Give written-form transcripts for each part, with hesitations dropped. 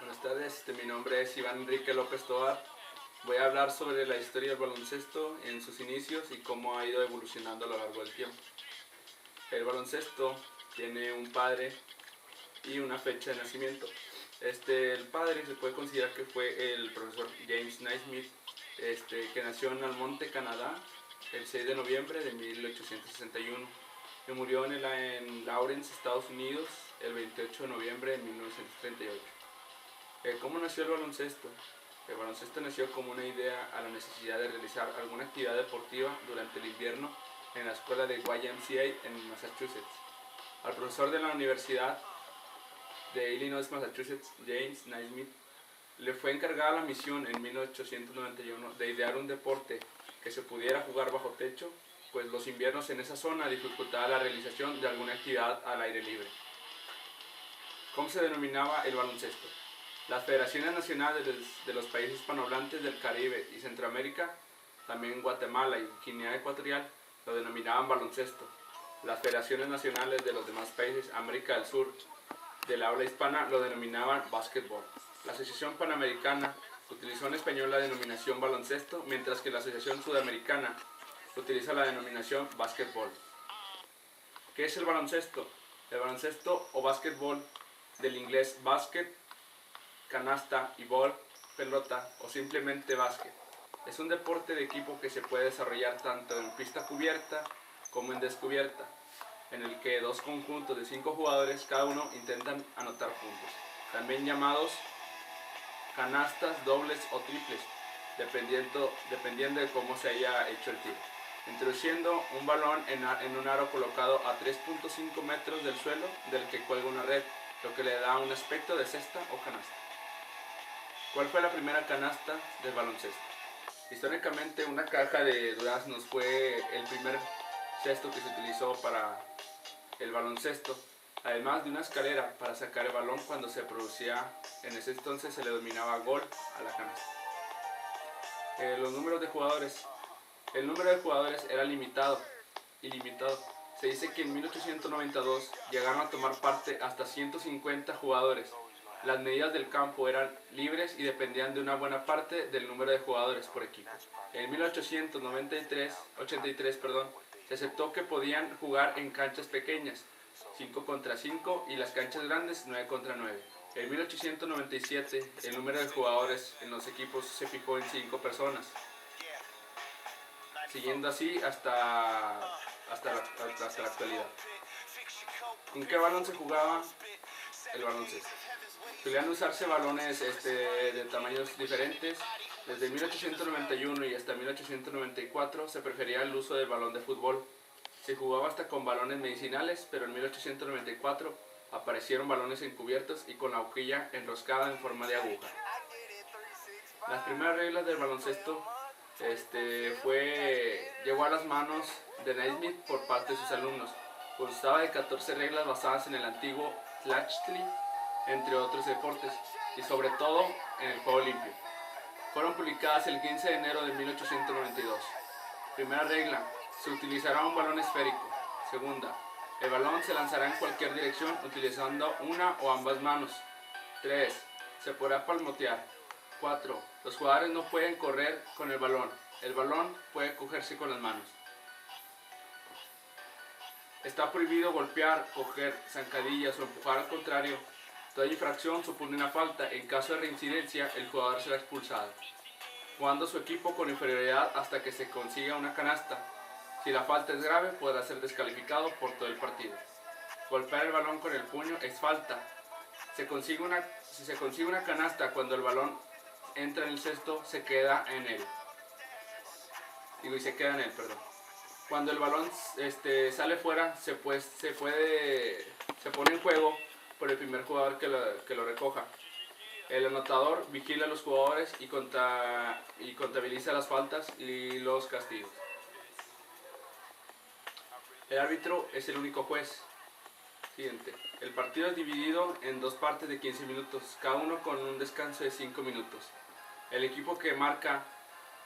Buenas tardes, mi nombre es Iván Enrique López Tovar. Voy a hablar sobre la historia del baloncesto en sus inicios y cómo ha ido evolucionando a lo largo del tiempo. El baloncesto tiene un padre y una fecha de nacimiento. El padre se puede considerar que fue el profesor James Naismith, que nació en Almonte, Canadá, el 6 de noviembre de 1861 y murió en Lawrence, Estados Unidos, el 28 de noviembre de 1938. ¿Cómo nació el baloncesto? El baloncesto nació como una idea a la necesidad de realizar alguna actividad deportiva durante el invierno en la escuela de YMCA en Massachusetts. Al profesor de la Universidad de Illinois, Massachusetts, James Naismith, le fue encargada la misión en 1891 de idear un deporte que se pudiera jugar bajo techo, pues los inviernos en esa zona dificultaban la realización de alguna actividad al aire libre. ¿Cómo se denominaba el baloncesto? Las federaciones nacionales de los países hispanohablantes del Caribe y Centroamérica, también Guatemala y Guinea Ecuatorial, lo denominaban baloncesto. Las federaciones nacionales de los demás países, América del Sur, del habla hispana, lo denominaban básquetbol. La Asociación Panamericana utilizó en español la denominación baloncesto, mientras que la Asociación Sudamericana utiliza la denominación básquetbol. ¿Qué es el baloncesto? El baloncesto o básquetbol, del inglés basket, canasta y ball, pelota o simplemente básquet. Es un deporte de equipo que se puede desarrollar tanto en pista cubierta como en descubierta, en el que dos conjuntos de 5 jugadores cada uno intentan anotar puntos, también llamados canastas, dobles o triples, dependiendo de cómo se haya hecho el tiro, introduciendo un balón en un aro colocado a 3.5 metros del suelo del que cuelga una red, lo que le da un aspecto de cesta o canasta. ¿Cuál fue la primera canasta del baloncesto? Históricamente, una caja de duraznos fue el primer cesto que se utilizó para el baloncesto, además de una escalera para sacar el balón cuando se producía. En ese entonces se le denominaba gol a la canasta. Los números de jugadores. El número de jugadores era ilimitado. Se dice que en 1892 llegaron a tomar parte hasta 150 jugadores. Las medidas del campo eran libres y dependían de una buena parte del número de jugadores por equipo. En 1883, se aceptó que podían jugar en canchas pequeñas, 5 contra 5, y las canchas grandes, 9 contra 9. En 1897, el número de jugadores en los equipos se fijó en 5 personas, siguiendo así hasta la actualidad. ¿Con qué balón se jugaba el baloncesto? Solían usarse balones de tamaños diferentes. Desde 1891 y hasta 1894 se prefería el uso del balón de fútbol. Se jugaba hasta con balones medicinales, pero en 1894 aparecieron balones encubiertos y con la hojilla enroscada en forma de aguja. Las primeras reglas del baloncesto llegó a las manos de Naismith por parte de sus alumnos. Constaba de 14 reglas basadas en el antiguo Tlachtli, entre otros deportes, y sobre todo en el juego limpio. Fueron publicadas el 15 de enero de 1892. Primera regla: se utilizará un balón esférico. Segunda: el balón se lanzará en cualquier dirección utilizando una o ambas manos. 3. Se podrá palmotear. 4. Los jugadores no pueden correr con el balón. El balón puede cogerse con las manos. Está prohibido golpear, coger, zancadillas o empujar al contrario. Toda infracción supone una falta. En caso de reincidencia, el jugador será expulsado, jugando su equipo con inferioridad hasta que se consiga una canasta. Si la falta es grave, podrá ser descalificado por todo el partido. Golpear el balón con el puño es falta. Si se consigue una canasta cuando el balón entra en el cesto, se queda en él. Cuando el balón sale fuera, se pone en juego por el primer jugador que lo recoja. El anotador vigila a los jugadores y contabiliza las faltas y los castigos. El árbitro es el único juez. Siguiente. El partido es dividido en 2 partes de 15 minutos, cada uno con un descanso de 5 minutos. El equipo que marca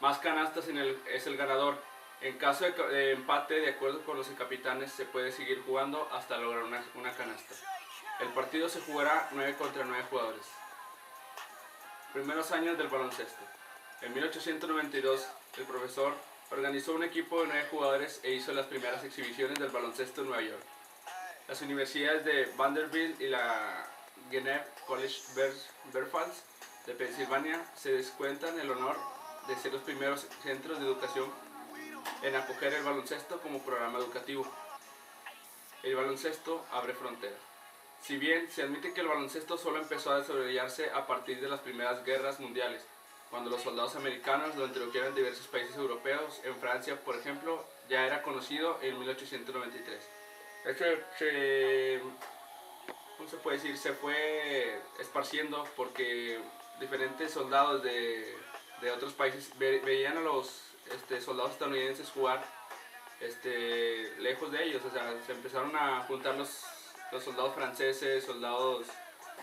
más canastas es el ganador. En caso de empate, de acuerdo con los capitanes, se puede seguir jugando hasta lograr una canasta. El partido se jugará 9 contra 9 jugadores. Primeros años del baloncesto. En 1892, el profesor organizó un equipo de 9 jugadores e hizo las primeras exhibiciones del baloncesto en Nueva York. Las universidades de Vanderbilt y la Geneva College Fairfield de Pensilvania se descuentan el honor de ser los primeros centros de educación en acoger el baloncesto como programa educativo. El baloncesto abre fronteras. Si bien se admite que el baloncesto solo empezó a desarrollarse a partir de las primeras guerras mundiales, cuando los soldados americanos lo introdujeron en diversos países europeos, en Francia, por ejemplo, ya era conocido en 1893. ¿Cómo se puede decir? Se fue esparciendo porque diferentes soldados de otros países veían a los soldados estadounidenses jugar lejos de ellos, o sea, se empezaron a juntar los soldados franceses, soldados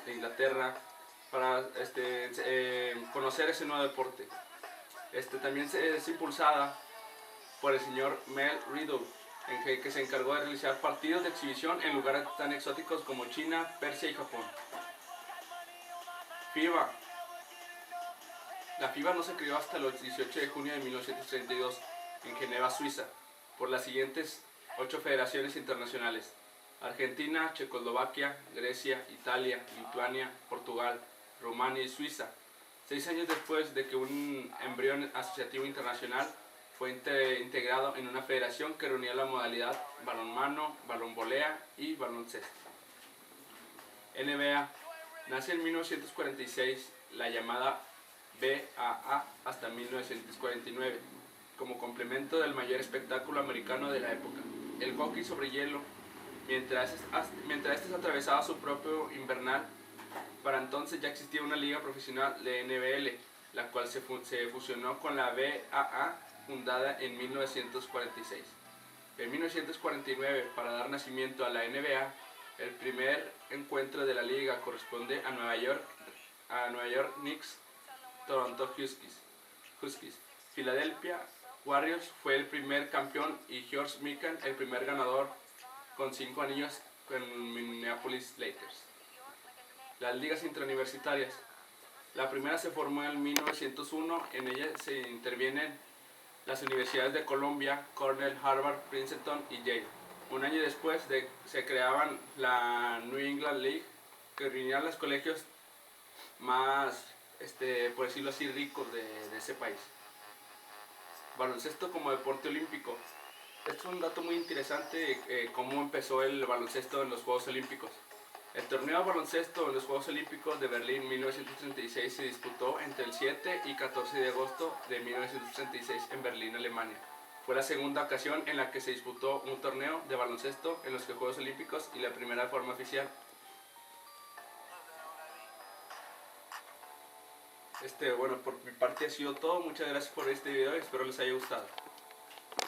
de Inglaterra, para conocer ese nuevo deporte. También es impulsada por el señor Mel Riddle, que se encargó de realizar partidos de exhibición en lugares tan exóticos como China, Persia y Japón. FIBA. La FIBA no se creó hasta el 18 de junio de 1932 en Ginebra, Suiza, por las siguientes 8 federaciones internacionales: Argentina, Checoslovaquia, Grecia, Italia, Lituania, Portugal, Rumania y Suiza. 6 años después de que un embrión asociativo internacional fue integrado en una federación que reunía la modalidad balonmano, balonvolea y baloncesto. NBA. Nace en 1946 la llamada BAA hasta 1949, como complemento del mayor espectáculo americano de la época, el hockey sobre hielo. Mientras este atravesaba su propio invernal, para entonces ya existía una liga profesional de NBL, la cual se fusionó con la BAA, fundada en 1946. En 1949, para dar nacimiento a la NBA, el primer encuentro de la liga corresponde a Nueva York Knicks, Toronto Huskies. Philadelphia Warriors fue el primer campeón y George Mikan el primer ganador, con 5 anillos con Minneapolis Lakers. Las ligas interuniversitarias. La primera se formó en 1901, en ella se intervienen las universidades de Columbia, Cornell, Harvard, Princeton y Yale. Un año después se creaban la New England League, que reunía a los colegios más, por decirlo así, ricos de ese país. Baloncesto como deporte olímpico. Esto es un dato muy interesante, cómo empezó el baloncesto en los Juegos Olímpicos. El torneo de baloncesto en los Juegos Olímpicos de Berlín 1936 se disputó entre el 7 y 14 de agosto de 1936 en Berlín, Alemania. Fue la segunda ocasión en la que se disputó un torneo de baloncesto en los Juegos Olímpicos y la primera de forma oficial. Bueno, por mi parte ha sido todo. Muchas gracias por este video y espero les haya gustado.